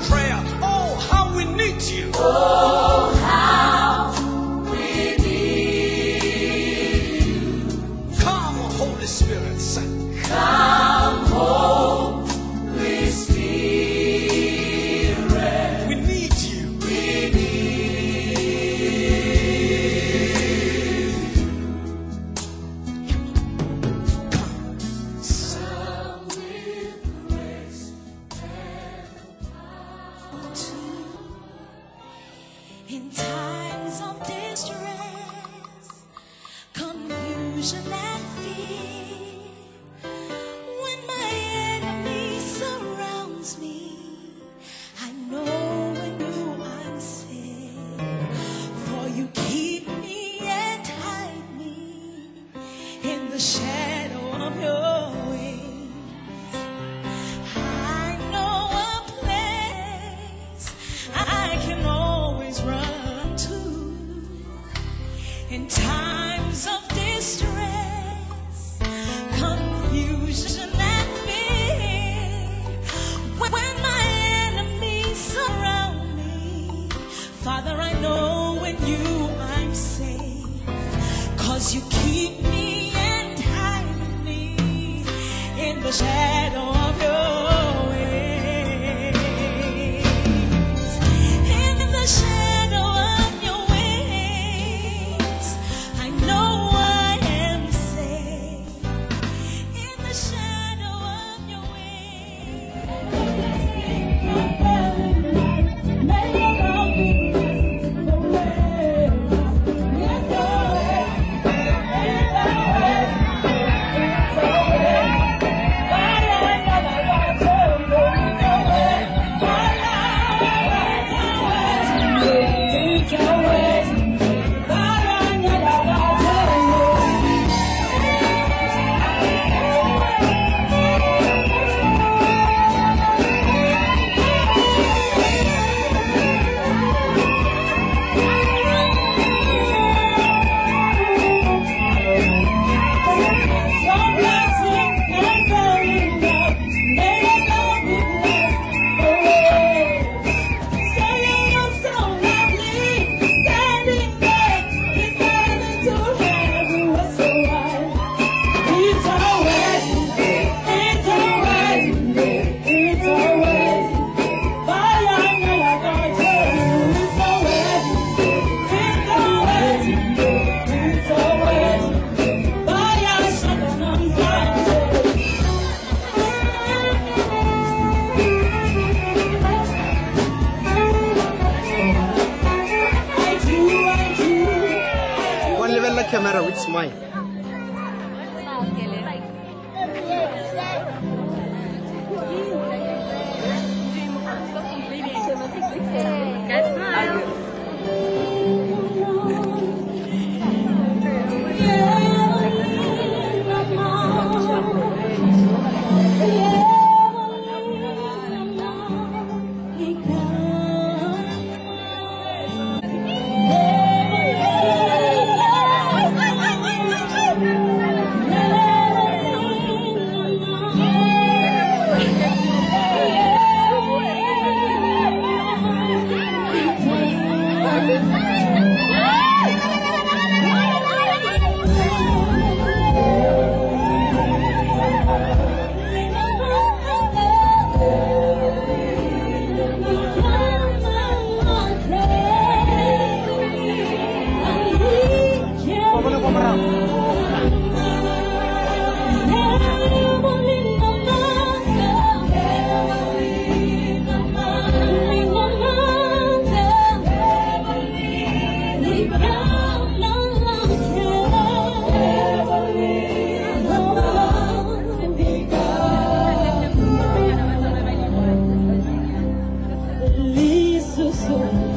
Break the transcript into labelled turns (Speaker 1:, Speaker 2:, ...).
Speaker 1: prayer. Oh, how we need you.
Speaker 2: Oh, how we need you.
Speaker 1: Come, Holy Spirit, sing.
Speaker 2: Come, Holy Spirit.
Speaker 1: We need you.
Speaker 2: We need you. Come with grace and power. In times of distress, confusion and fear, when my enemy surrounds me, I know in you I'm safe. For you keep me and hide me in the shadow of your wings. I know a place I can always run to in times of distress, confusion and fear. When my enemies surround me, Father, I know in you I'm safe. 'Cause you keep me and hide me in the shadow of your wings. In the shadow of your wings, I know I am safe. In the shadow of your
Speaker 1: One level the camera with smile.
Speaker 2: Jesus.